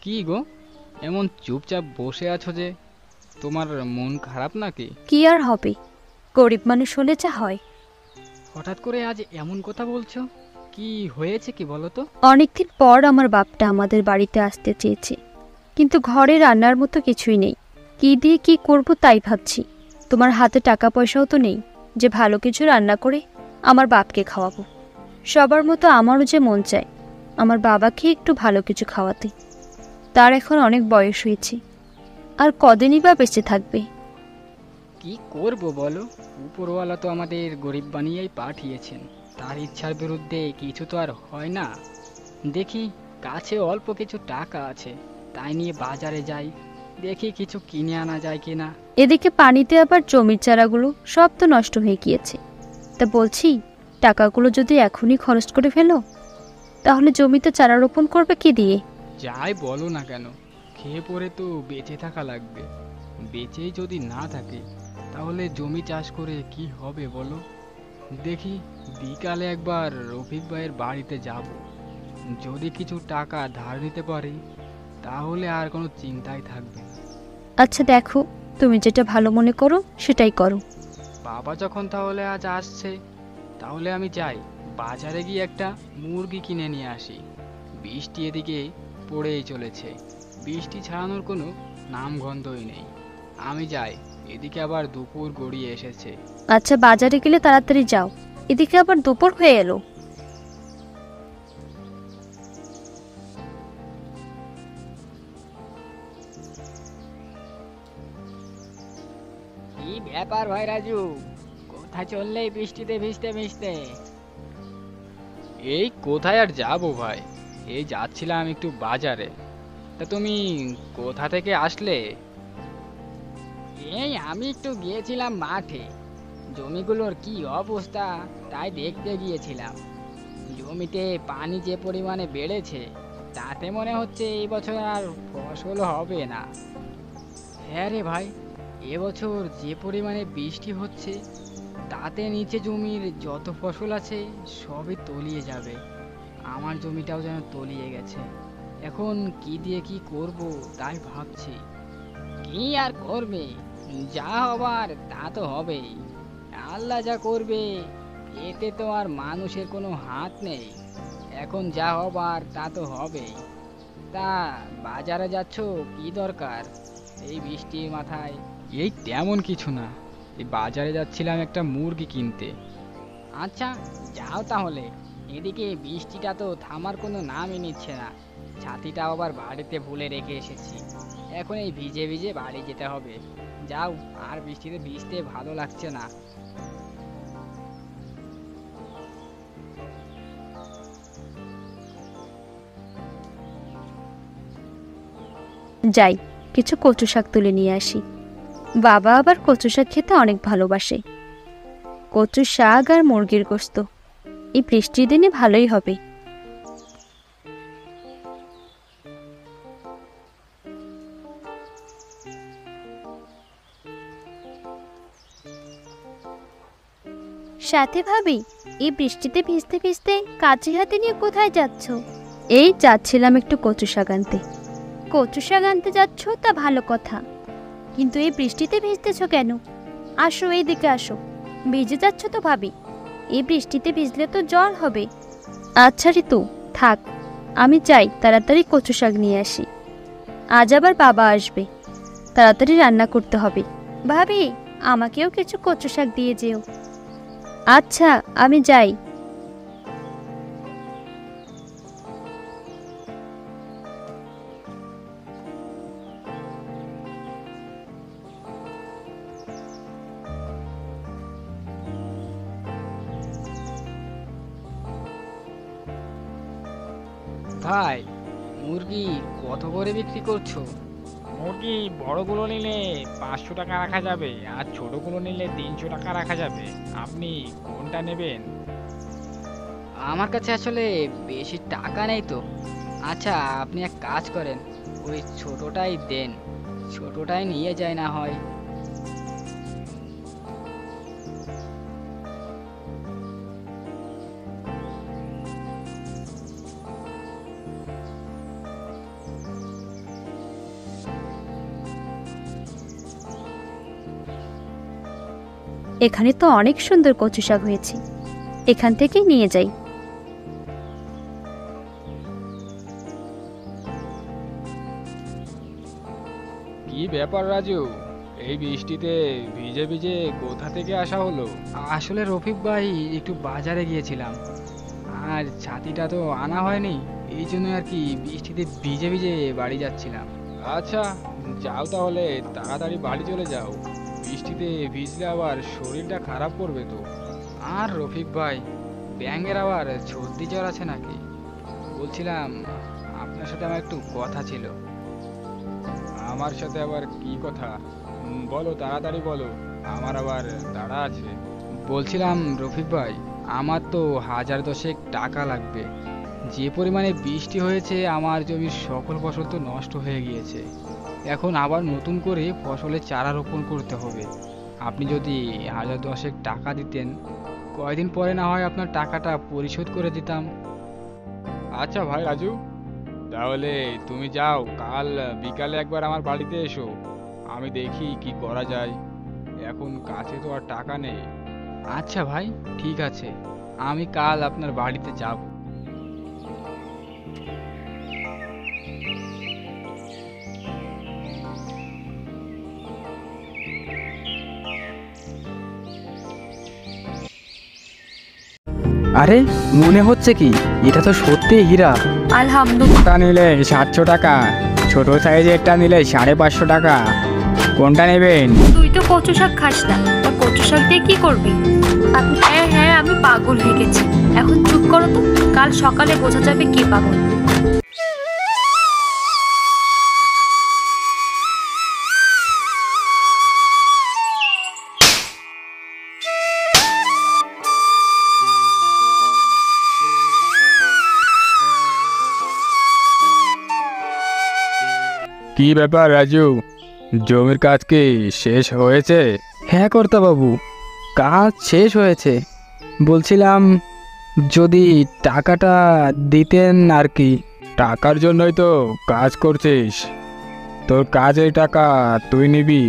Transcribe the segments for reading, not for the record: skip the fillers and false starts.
কি গো, এমন চুপচাপ বসে আছো যে? তোমার মন খারাপ নাকি? কি আর হবে, গরিব মানুষ হলে যা হয়। হঠাৎ করে আজ এমন কথা বলছো? কি হয়েছে কি বলো তো? অনেকদিন পর আমার বাপটা আমাদের বাড়িতে আসতে চেয়েছে, কিন্তু ঘরে রান্নার মতো কিছুই নেই। কি দিয়ে কি করব তাই ভাবছি। তোমার হাতে টাকা পয়সাও তো নেই যে ভালো কিছু রান্না করে আমার বাপকে খাওয়াবো। সবার মতো আমারও যে মন চায় আমার বাবাকে একটু ভালো কিছু খাওয়াতে। তার এখন অনেক বয়স হয়েছে, আর কদিনই বা বেঁচে থাকবে। কি করব বলো, উপরওয়ালা তো আমাদের গরিব বানিয়েই পাঠিয়েছেন। তার ইচ্ছার বিরুদ্ধে কিছু তো আর হয় না। দেখি, কাছে অল্প কিছু টাকা আছে, তাই নিয়ে বাজারে যাই, দেখি কিছু কিনে আনা যায় কিনা। এদিকে পানিতে আবার জমির চারাগুলো সব তো নষ্ট হয়ে গিয়েছে। তা বলছি, টাকাগুলো যদি এখনই খরচ করে ফেলো, তাহলে জমিতে চারা রোপণ করবে কি দিয়ে? যাই বলো না কেন, খেয়ে পরে তো বেঁচে থাকা লাগবে। বেঁচেই যদি না থাকে, তাহলে জমি চাষ করে কি হবে বলো? দেখি, বিকালে একবার রফিক ভাইয়ের বাড়িতে যাব। যদি কিছু টাকা ধার নিতে পারি, তাহলে আর কোনো চিন্তাই থাকবে না। আচ্ছা দেখো, তুমি যেটা ভালো মনে করো সেটাই করো। বাবা যখন তাহলে আজ আসছে, তাহলে আমি যাই, বাজারে গিয়ে একটা মুরগি কিনে নিয়ে আসি। বৃষ্টি এদিকে পড়েই চলেছে, বৃষ্টি ছাড়ানোর কোনো নামগন্ধই নেই। আমি যাই, এদিকে আবার দুপুর গড়িয়ে এসেছে। আচ্ছা, বাজারে গেলে তাড়াতাড়ি যাও, এদিকে আবার দুপুর হয়ে এলো। কি ব্যাপার ভাই রাজু, কোথায় চললে এই বৃষ্টিতে ভিজতে ভিজতে? এই কোথায় আর যাবো ভাই, এই যাচ্ছিলাম একটু বাজারে। তা তুমি কোথা থেকে আসলে? এই আমি একটু গিয়েছিলাম মাঠে, জমিগুলোর কি অবস্থা তাই দেখতে গিয়েছিলাম। জমিতে পানি যে পরিমাণে বেড়েছে, তাতে মনে হচ্ছে এই বছর আর ফসল হবে না। হ্যাঁ রে ভাই, এবছর যে পরিমাণে বৃষ্টি হচ্ছে, তাতে নিচে জমির যত ফসল আছে সবই তলিয়ে যাবে। আমার জমিটাও যেন তলিয়ে গেছে। এখন কি দিয়ে কি করব তাই ভাবছি। কি আর করবে, যা হবার তা তো হবেই। আল্লাহ যা করবে, এতে তো আর মানুষের কোনো হাত নেই। এখন যা হবার তা তো হবেই। তা বাজারে যাচ্ছ, কি দরকার এই বৃষ্টির মাথায়? এই তেমন কিছু না, এই বাজারে যাচ্ছিলাম একটা মুরগি কিনতে। আচ্ছা, যাও তাহলে। এদিকে বৃষ্টিটা তো থামার কোনো নামই নিচ্ছে না। ছাতিটাও আবার বাড়িতে ভুলে রেখে এসেছি। এখন এই ভিজে ভিজে বাড়ি যেতে হবে। যাও, আর বৃষ্টিতে ভিজতে ভালো লাগছে না। যাই, কিছু কচু শাক তুলে নিয়ে আসি। বাবা আবার কচু শাক খেতে অনেক ভালোবাসে। কচু শাক আর মুরগির গোস্ত এই বৃষ্টির দিনে ভালোই হবে। সাথে ভাবি, এই বৃষ্টিতে ভিজতে ভিজতে কাঁচি হাতে নিয়ে কোথায় যাচ্ছ? এই যাচ্ছিলাম একটু কচু শাক আনতে। কচু শাক আনতে যাচ্ছ তা ভালো কথা, কিন্তু এই বৃষ্টিতে ভিজতেছ কেন? আসো, এইদিকে আসো। ভিজে যাচ্ছ তো ভাবি, এই বৃষ্টিতে ভিজলে তো জ্বর হবে। আচ্ছা ঋতু, থাক, আমি যাই তাড়াতাড়ি কচু শাক নিয়ে আসি। আজ আবার বাবা আসবে, তাড়াতাড়ি রান্না করতে হবে। ভাবি, আমাকেও কিছু কচু শাক দিয়ে যেও। আচ্ছা, আমি যাই। ভাই, মুরগি কত করে বিক্রি করছো? মুরগি বড়গুলো নিলে 500 টাকা রাখা যাবে, আর ছোটগুলো নিলে 300 টাকা রাখা যাবে। আপনি কোনটা নেবেন? আমার কাছে আসলে বেশি টাকা নেই তো। আচ্ছা, আপনি এক কাজ করেন, ওই ছোটটাই দেন, ছোটটাই নিয়ে যায় না হয়। এখানে তো অনেক সুন্দর কচু শাক হয়েছে, এখান থেকেই নিয়ে যাই। কি ব্যাপার রাজু, এই বৃষ্টিতে ভিজে ভিজে কোথা থেকে আসা হলো? আসলে রফিক ভাই একটু বাজারে গিয়েছিলাম, আর ছাতিটা তো আনা হয়নি, এই জন্য আর কি বৃষ্টিতে ভিজে ভিজে বাড়ি যাচ্ছিলাম। আচ্ছা, যাও তাহলে, তাড়াতাড়ি বাড়ি চলে যাও। বৃষ্টিতে ভিজলে আবার শরীরটা খারাপ করবে তো। আর রফিক ভাই, ব্যাঙের আবার সর্দি জ্বর আছে নাকি? বলছিলাম আপনার সাথে আমার একটু কথা ছিল। আমার সাথে আবার কি কথা? বলো, তাড়াতাড়ি বলো, আমার আবার তাড়া আছে। বলছিলাম রফিক ভাই, আমার তো 1010 টাকা লাগবে। যে পরিমাণে বৃষ্টি হয়েছে আমার জমির সকল ফসল তো নষ্ট হয়ে গিয়েছে, এখন আবার নতুন করে ফসলের চারা রোপণ করতে হবে। আপনি যদি 1010 টাকা দিতেন, কয়দিন পরে না হয় আপনার টাকাটা পরিশোধ করে দিতাম। আচ্ছা ভাই রাজু, তাহলে তুমি যাও, কাল বিকালে একবার আমার বাড়িতে এসো, আমি দেখি কি করা যায়। এখন কাছে তো আর টাকা নেই। আচ্ছা ভাই, ঠিক আছে, আমি কাল আপনার বাড়িতে যাব। আরে মনে হচ্ছে কি এটা তো সত্যি হীরা। আলহামদুলিল্লাহ। টা নিলে 700 টাকা, ছোট সাইজেরটা নিলে 550 টাকা। কোনটা নেবেন? তুই তো কচু শাক খাস না, তা কচু শাক দিয়ে কি করবি? হ্যাঁ হ্যাঁ, আমি পাগল হয়ে গেছি। এখন চুপ করো তো, কাল সকালে বোঝা যাবে কে পাগল। কি ব্যাপার রাজু, জমির কাজ কি শেষ হয়েছে? হ্যাঁ কর্তাবাবু, কাজ শেষ হয়েছে। বলছিলাম যদি টাকাটা দিতেন আর কি। টাকার জন্যই তো কাজ করছিস, তোর কাজের টাকা তুই নিবি,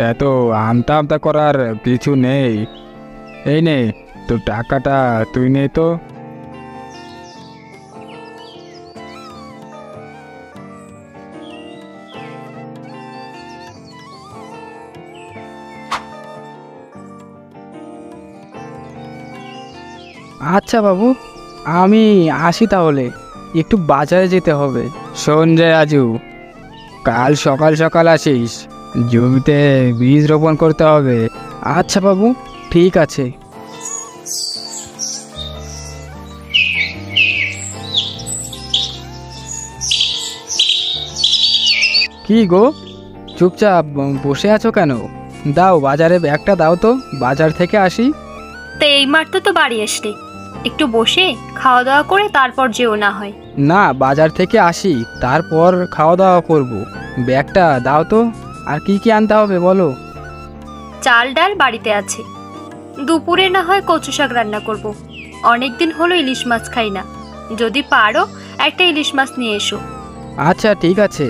এত আমতা আমতা করার কিছু নেই। এই নে তোর টাকাটা, তুই নে তো। আচ্ছা বাবু, আমি আসি তাহলে, একটু বাজারে যেতে হবে। শোন যে রাজু, কাল সকাল সকাল আসিস, জমিতে বীজ রোপণ করতে হবে। আচ্ছা বাবু, ঠিক আছে। কি গো, চুপচাপ বসে আছো কেন? দাও বাজারে ব্যাগটা দাও তো, বাজার থেকে আসি। তো এই মাত্র তো বাড়ি আসলে, একটু বসে খাওয়া দাওয়া করে তারপর যেও না হয়। না, বাজার থেকে আসি তারপর খাওয়া দাওয়া করব। ব্যাগটা দাও তো, আর কি কি আনতে হবে বলো। চাল ডাল বাড়িতে আছে, দুপুরে না হয় কচু শাক রান্না করব। অনেকদিন হলো ইলিশ মাছ খাই না, যদি পারো একটা ইলিশ মাছ নিয়ে এসো। আচ্ছা ঠিক আছে,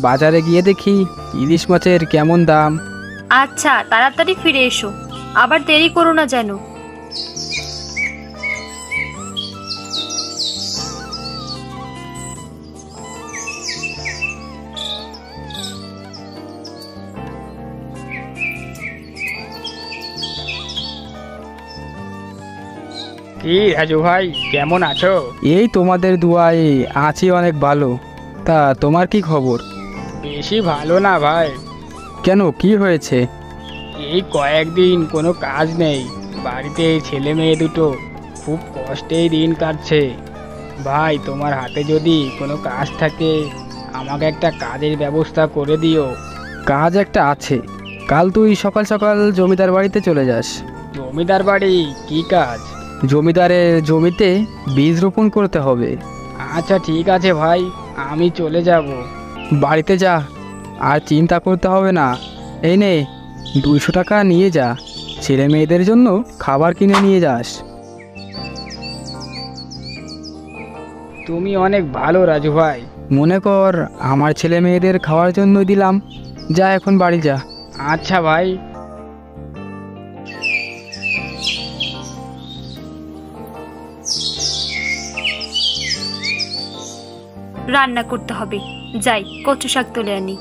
বাজারে গিয়ে দেখি ইলিশ মাছের কেমন দাম। আচ্ছা, তাড়াতাড়ি ফিরে এসো, আবার দেরি করো না যেন। কি রাজু ভাই, কেমন আছো? এই তোমাদের দুয়ায় আছি অনেক ভালো। তা তোমার কি খবর? বেশি ভালো না ভাই। কেন, কি হয়েছে? এই কয়েকদিন কোনো কাজ নেই, বাড়িতে ছেলে মেয়ে দুটো খুব কষ্টেই দিন কাটছে। ভাই, তোমার হাতে যদি কোনো কাজ থাকে আমাকে একটা কাজের ব্যবস্থা করে দিও। কাজ একটা আছে, কাল তুই সকাল সকাল জমিদার বাড়িতে চলে যাস। জমিদার বাড়ি? কি কাজ? জমিদারের জমিতে বীজ রোপণ করতে হবে। আচ্ছা ঠিক আছে ভাই, আমি চলে যাব। বাড়িতে যা, আর চিন্তা করতে হবে না। এই নে 200 টাকা নিয়ে যা, ছেলে মেয়েদের জন্য খাবার কিনে নিয়ে যাস। তুমি অনেক ভালো রাজু ভাই। মনে কর আমার ছেলে মেয়েদের খাওয়ার জন্য দিলাম। যা এখন বাড়ি যা। আচ্ছা ভাই। রান্না করতে হবে। যাই কচু শাক তুলে আনি।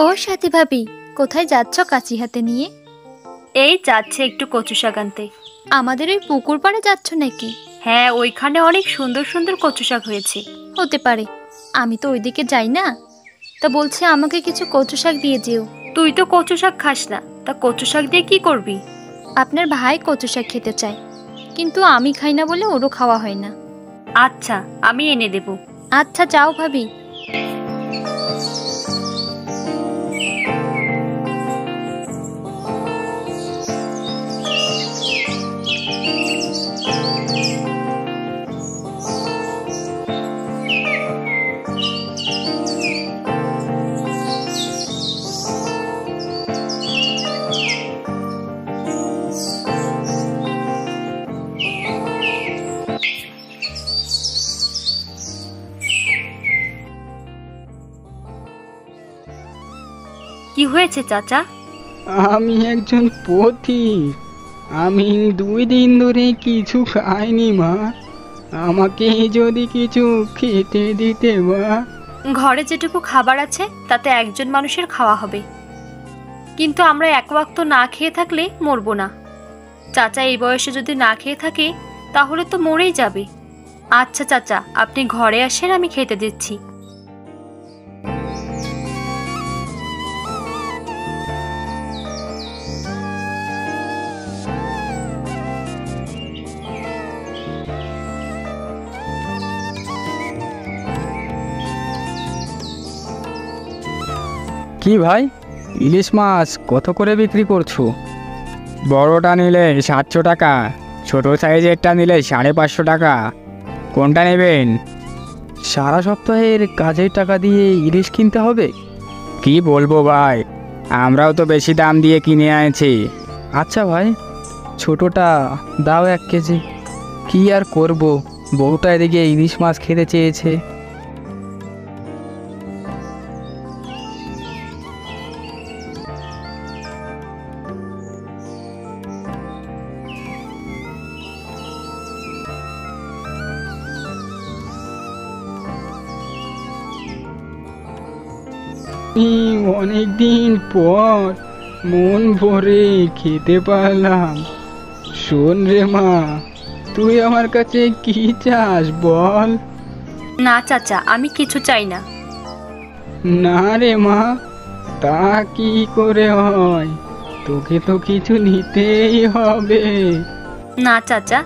ও সাথী ভাবি, কোথায় যাচ্ছ কাঁচি হাতে নিয়ে? এই যাচ্ছে একটু কচু শাক আনতে। আমাদের ওই পুকুর পাড়ে যাচ্ছ নাকি? হ্যাঁ, ওইখানে অনেক সুন্দর সুন্দর কচু শাক হয়েছে। হতে পারে, আমি তো ওইদিকে যাই না। তা বলছে আমাকে কিছু কচু শাক দিয়ে যেও। তুই তো কচু শাক খাস না, তা কচু শাক দিয়ে কি করবি? আপনার ভাই কচু শাক খেতে চায়, কিন্তু আমি খাই না বলে ওরও খাওয়া হয় না। আচ্ছা, আমি এনে দেব। আচ্ছা যাও ভাবি। কি হয়েছে চাচা? আমি একজন পথিক। আমি 2 দিন ধরে কিছু খাইনি মা। আমাকে যদি কিছু খেতে দিতে মা। ঘরে যেটুকু খাবার আছে তাতে একজন মানুষের খাওয়া হবে, কিন্তু আমরা এক ওয়াক্ত না খেয়ে থাকলে মরবো না। চাচা এই বয়সে যদি না খেয়ে থাকে তাহলে তো মরেই যাবে। আচ্ছা চাচা, আপনি ঘরে আসেন, আমি খেতে দিচ্ছি। কি ভাই, ইলিশ মাছ কত করে বিক্রি করছো? বড়টা নিলে 700 টাকা, ছোট সাইজেরটা নিলে 550 টাকা। কোনটা নেবেন? সারা সপ্তাহের কাজের টাকা দিয়ে ইলিশ কিনতে হবে? কি বলবো ভাই, আমরাও তো বেশি দাম দিয়ে কিনে আনছি। আচ্ছা ভাই, ছোটটা দাও 1 কেজি। কি আর করব, বউটা এদিকে ইলিশ মাছ খেতে চেয়েছে। অনেকদিন পর মন ভরে খেতে পারলাম। শোন রে মা, তুই আমার কাছে কি চাস বল? না চাচা, আমি কিছু চাই না। না রে মা, তা কি করে হয়? তোকে তো কিছু নিতেই হবে। না চাচা,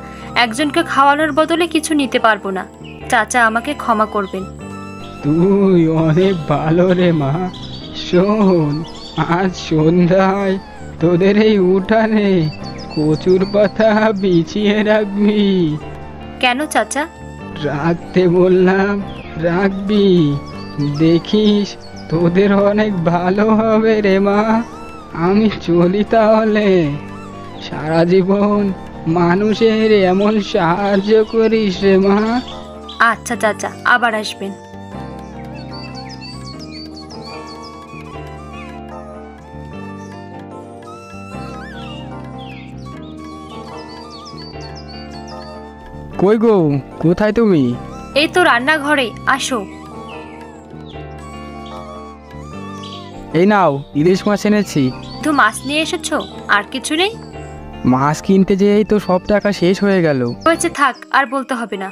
একজনকে খাওয়ানোর বদলে কিছু নিতে পারবো না। চাচা আমাকে ক্ষমা করবেন। তুই অনেক ভালো রে মা। শোন, আজ সন্ধ্যায় তোদের এই উঠানে কচুর পাতা বিছিয়ে রাখবি। কেন চাচা? রাখতে বললাম, রাখবি। দেখিস তোদের অনেক ভালো হবে রে মা। আমি চলি তাহলে। সারা জীবন মানুষের এমন সাহায্য করিস রে মা। আচ্ছা চাচা, আবার আসবেন। কই গো, কোথায় তুমি? এই তো রান্নাঘরে, আসো। এই নাও, ইলিশ মাছ এনেছি। তো মাছ নিয়ে এসেছো? আর কিছু নেই? মাছ কিনতে যেয়েই তো সব টাকা শেষ হয়ে গেল। হয়েছে, থাক, আর বলতে হবে না।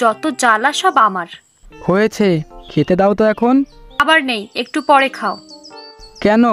যত জ্বালা সব আমার। হয়েছে, খেতে দাও তো এখন। আবার নেই, একটু পরে খাও। কেন?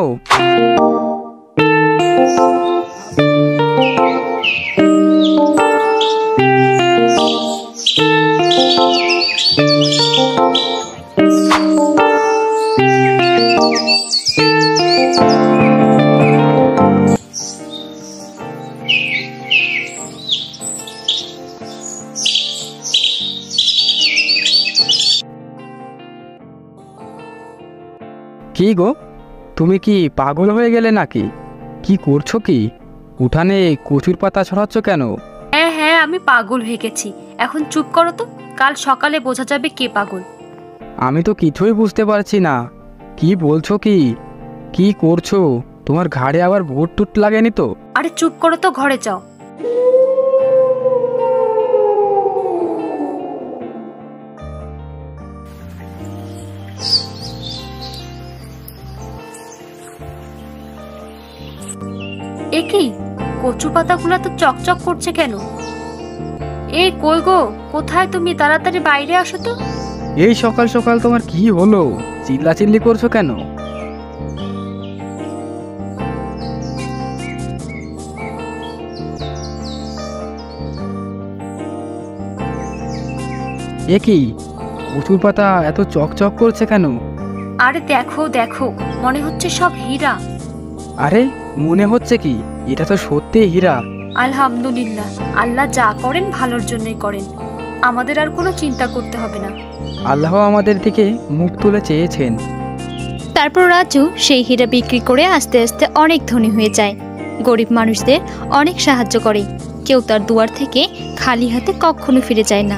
কি গো, তুমি কি পাগল হয়ে গেলে নাকি? কি করছো কি? উঠানে কচুর পাতা ছড়াচ্ছ কেন? হ্যাঁ হ্যাঁ, আমি পাগল হয়ে গেছি। এখন চুপ করো তো, কাল সকালে বোঝা যাবে কে পাগল। আমি তো কিছুই বুঝতে পারছি না, কি বলছো কি? কি করছো? তোমার ঘাড়ে আবার ভূত টুট লাগেনি তো? আরে চুপ করো তো, ঘরে যাও। এ কি, কচু পাতাগুলো তো চকচক করছে কেন? এই কই গো, কোথায় তুমি? তাড়াতাড়ি বাইরে আসো তো। এই সকাল সকাল তোমার কি হলো? চিল্লাচিল্লি করছো কেন? এ কি, কচুর পাতা এত চকচক করছে কেন? আরে দেখো দেখো, মনে হচ্ছে সব হীরা। আরে মনে হচ্ছে কি? এটা তো সত্যি হীরা। আলহামদুলিল্লাহ, আল্লাহ যা করেন ভালোর জন্যই করেন। আমাদের আর কোনো চিন্তা করতে হবে না। আল্লাহ আমাদের দিকে মুখ তুলে চেয়েছেন। তারপর রাজু সেই হীরা বিক্রি করে আস্তে আস্তে অনেক ধনী হয়ে যায়। গরিব মানুষদের অনেক সাহায্য করে। কেউ তার দুয়ার থেকে খালি হাতে কখনো ফিরে যায় না।